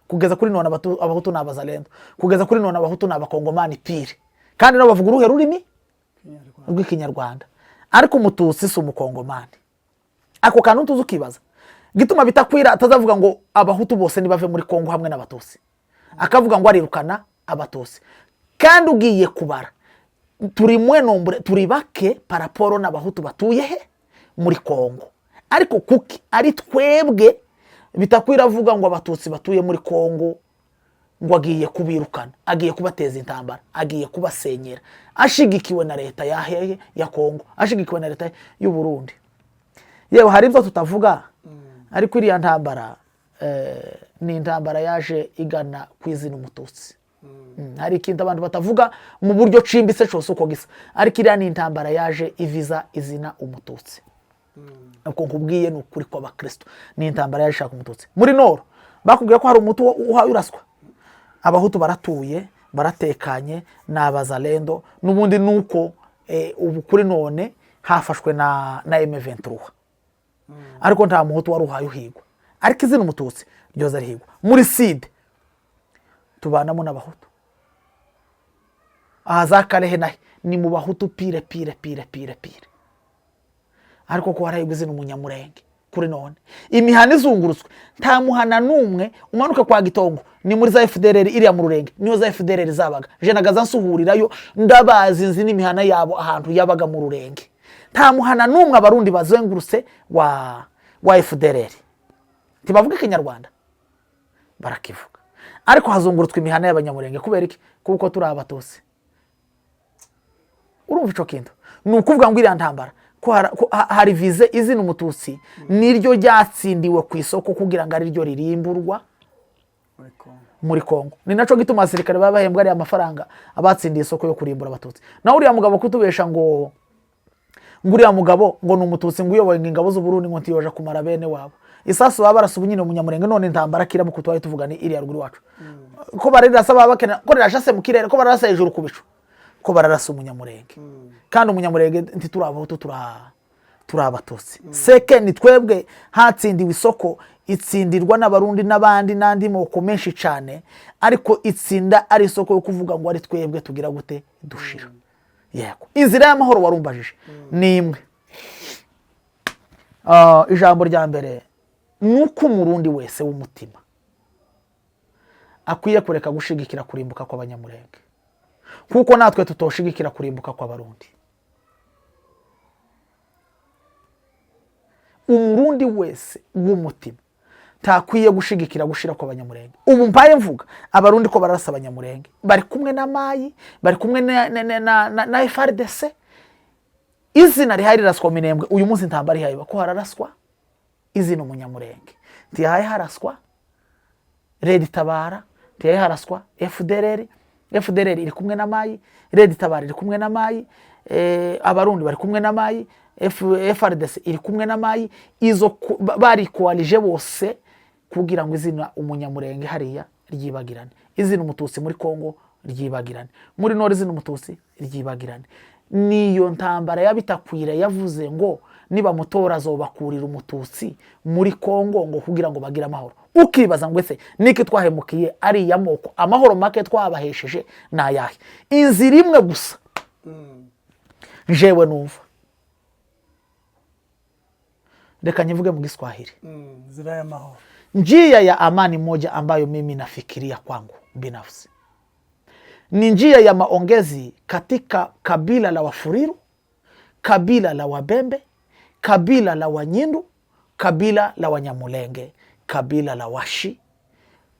kugeza kuri none abahutu n'abazalendo, kugeza kuri none abahutu n'abakongomani pire, kandi nabo bavuga uruhe rurimi rw'ikinyarwanda. Ariko umututsi si umukongomani. Ako kantu tuzi ukibaza gituma bitakwira atazavuga ngo abahutu bose nibave muri Kongo hamwe n'abatutsi, akavuga ngo arirukana abatutsi. Kandi ugiye kubara turi nombre, turi bake paraporo n'abahutu batuye he muri Kongo. Ariko kuki ari twebwe bitakwira avuga ngo abatutsi batuye muri Kongo ngo agiye kubirukana, agiye kubateza intambara, agiye kubasenyera, ashigikiwe na leta ya Kongo, ashigikiwe na leta y'u Burundi. Yewe hari ibyo tutavuga, ariko iriya ntambara ni intambara yaje igana kwizina umututsi. Hari ikintu abantu batavuga mu buryo cimbise cyose uko gisa, ariko iriya ni intambara yaje iviza izina umututsi. Uko nkubwiye ni ukuri kw'abakristo, ni intambara yaje ishaka umututsi. Muri Nord bakubwiye ko hari umutu uraswa, abahutu baratuye, baratekanye, n'abazalendo, n'ubundi nuko ubu kuri none hafashwe na M23 ariko nta muhutu wari uhaye uhigwa ariko izina umututsi ryoza rihigwa muri side tubanamo n'abahutu za Karehe nahe ni mu bahutu pire ariko ko harahigwa izina umunyamurenge kuri none imihana izungurutswe nta muhana numwe umanuka kwa Gitongo ni muri za FDLR iriya mu Rurenge niyo za FDLR zabaga je nagaza nsuhurirayo ndabazi nzi n'imihana yabo ahantu yabaga mu Rurenge nta muhana numwe abarundi bazengurutse wa FDLR tibavuga Kinyarwanda barakivuga ariko hazungurutswe imihana y'abanyamurenge kubera iki kuko turi abatose urumva ico kintu ni ukuvuga ngo iriya ntambara hari vize izina umututsi niryo ryatsindiwe ku isoko kugira ngo ari ryo ririmburwa muri Kongo ni naco gituma abasirikare babahembwa ari amafaranga abatsindiye isoko yo kurimbura abatutsi na uriya mugabo kutubesha ngo uriya mugabo ngo ni umututsi ngo uyoboye ingabo z'u Burundi ngo ntiyoje kumara bene wabo isasu baba barasubu nyine umunyamurenge none ntambara kira mu kutwaye tuvugana iriya ruguru wacu ko bararasa babakena ko rashase mu kirere ko bararasa hejuru ku bicu ko bararasa umunyamurenge kandi umunyamurenge ntiturabaho turabatutsi seke ni twebwe hatsindiwe isoko itsindirwa n'abarundi n'abandi nandi moko menshi cyane ariko itsinda ari isoko yo kuvuga ngo ari twebwe tugira gute dushira yego inzira y'amahoro warumbajije ni imwe ijambo rya mbere nuko umurundi wese w'umutima akwiye kureka gushigikira kurimbuka kw'abanyamurenge kuko natwe tutoshigikira kurimbuka kw'abarundi umurundi wese w'umutima takwiye gushigikira gushira kw'abanyamurenge ubu mpaye mvuga abarundi ko barasa abanyamurenge bari kumwe na mayi bari kumwe na FRDC izina rihari raswa Minembwe uyu munsi ntambara ihaye ko hararaswa izina umunyamurenge tihaye haraswa Red Tabara tihaye haraswa FDLR iri kumwe na mayi Red Tabara iri kumwe na mayi abarundi bari kumwe na mayi FRDC iri kumwe na mayi izo bari koalije bose kugira ngo izina umunyamurenge hariya ryibagirane izina umututsi muri Kongo ryibagirane muri Nord izina umututsi ryibagirane niyo ntambara yabitakwira yavuze ngo niba mutora azobakurira umututsi muri Kongo ngo kugira ngo bagire amahoro ukibaza ngo ese niki twahemukiye ari ya moko amahoro make twabahesheje nayahe inzira imwe gusa jewe numva reka nivuge mu Kiswahili nzira y'amahoro njia ya amani moja ambayo mimi nafikiria kwangu binafsi ni njia ya maongezi katika kabila la Wafuriru, kabila la Wabembe, kabila la Wanyindu, kabila la Wanyamulenge, kabila la Washi.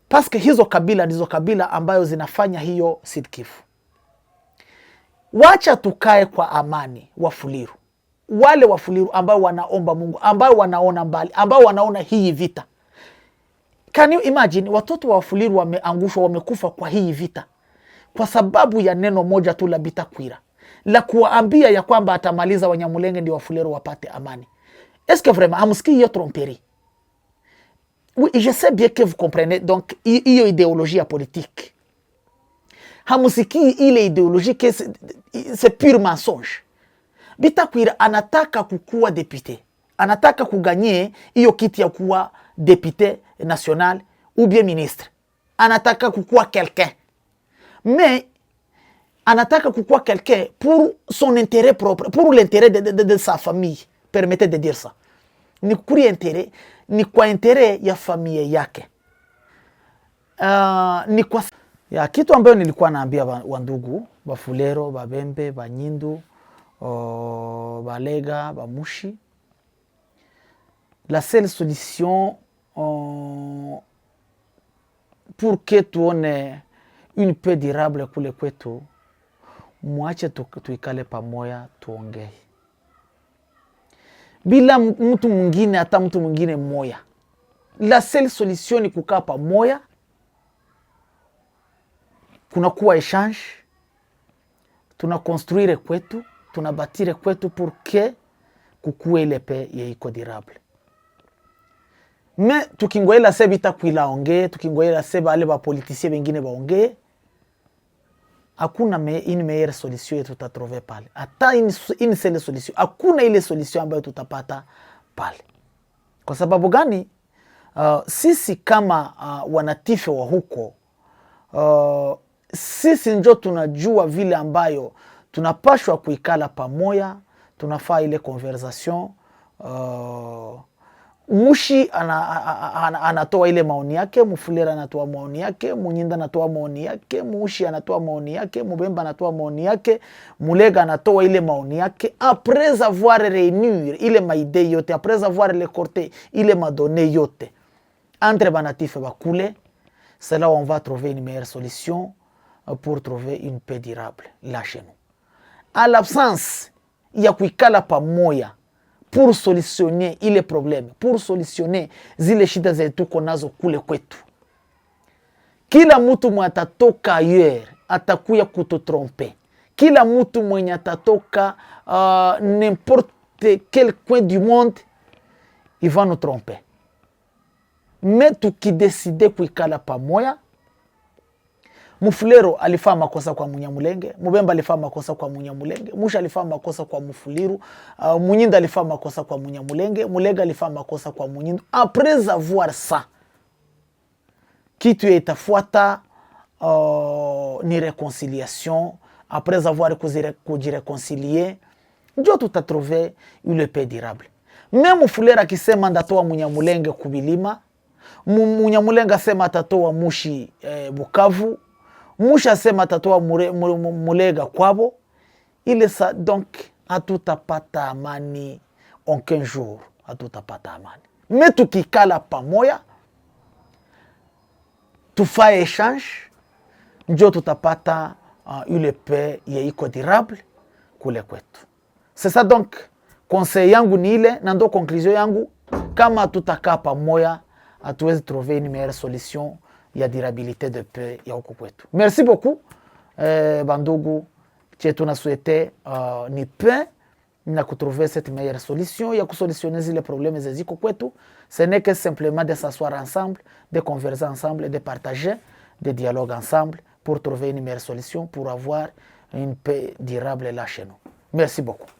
Paske hizo kabila ndizo kabila ambayo zinafanya hiyo Sud Kivu. Wacha tukae kwa amani Wafuliru. Wale Wafuliru ambao wanaomba Mungu, ambao wanaona mbali, ambao wanaona hii vita. Can you imagine watoto wa Wafuliru wameangushwa, wamekufa kwa hii vita kwa sababu ya neno moja tu la Bitakwira la kuwaambia ya kwamba atamaliza Wanyamulenge ndio Wafuliru wapate amani. Est-ce que vraiment hamsikii hiyo tromperie? Oui, je sais bien que vous comprenez donc hiyo idéologie politique. Hamsikii ile idéologie que c'est pure mensonge. Bitakwira anataka kukuwa député. Anataka kuganye hiyo kiti ya kuwa député national ou bien ministre. Anataka kukuwa quelqu'un. Mais anataka kukuwa quelqu'un pour son intérêt propre, pour l'intérêt de sa famille. Permettez de dire ça. Ni kuri intérêt, ni kwa intérêt ya familia yake. Ni kwa ya kitu ambayo nilikuwa naambia wandugu, Bafulero, Babembe, Banyindu, Balega, Bamushi. La seule solution pour que tuone une paix durable kule kwetu, muache tuikale pamoja tuongee. Bila mtu mwingine, hata mtu mwingine mmoja. La seule solution ni kukaa pamoja, kuna kuwa échange, tunakonstruire kwetu, tunabatire kwetu pour que kukue ile paix iko durable. Mais tukingoela se Bitakwira ongee, tukingoela se bale ba politiciens wengine baongee, hakuna une meilleure solution yetu tutatrove pale, hata une seule solution, hakuna ile solution ambayo tutapata pale. Kwa sababu gani? Sisi kama wanatife wa huko, sisi njo tunajua vile ambayo tunapashwa kuikala pamoja, tunafaa ile conversation. Mushi anatoa ile maoni yake, Mufulera anatoa maoni yake, Munyinda anatoa maoni yake, Mushi anatoa maoni yake, Mubemba anatoa maoni yake, Mulega anatoa ile maoni yake. Après avoir réuni ile maide yote, après avoir récolté ile madonné yote entre banatif bakule, c'est là où on va trouver une meilleure solution pour trouver une paix durable là chez nous. À l'absence ya kuikala pamoja pour solutionner ile problème, pour solutionner zile shida zetu konazo kule kwetu, kila mtu mwenye atatoka ailleurs atakuya kututrompe. Kila mtu mwenye atatoka n'importe quel coin du monde, il va nous tromper. Mais tukideside kuikala pamoja, Mufulero alifanya makosa kwa Munyamulenge, Mubemba alifanya makosa kwa Munyamulenge, Musha alifanya makosa kwa Mufuliru, Munyinda alifanya makosa kwa Munyamulenge, Mulega alifanya makosa kwa Munyinda. Après avoir ça, kitu itafuata ni réconciliation. Après avoir kujireconcilier, ndio tutatrouver une paix durable. Même Mufulero akisema ndatoa Munyamulenge kubilima, Munyamulenge asema atatoa Mushi Bukavu, Musha asema atatoa Mulega kwabo, ile sa donc hatutapata amani aucun jour, hatutapata amani. Mais tukikala pamoja, tufaye échange, ndio tutapata une paix iko durable kule kwetu. C'est ça donc conseil yangu ni ile, na ndo conclusion yangu, kama tutakaa pamoja hatuwezi trouver une meilleure solution ya durabilité de paix ya huko kwetu. Merci beaucoup bandugu, chetu na souhaiter ni paix na kutrouver cette meilleure solution ya kusolutionner zile problèmes zeziko kwetu. Ce n'est que simplement de s'asseoir ensemble, de converser ensemble, de partager, de dialoguer ensemble pour trouver une meilleure solution, pour avoir une paix durable là chez nous. Merci beaucoup.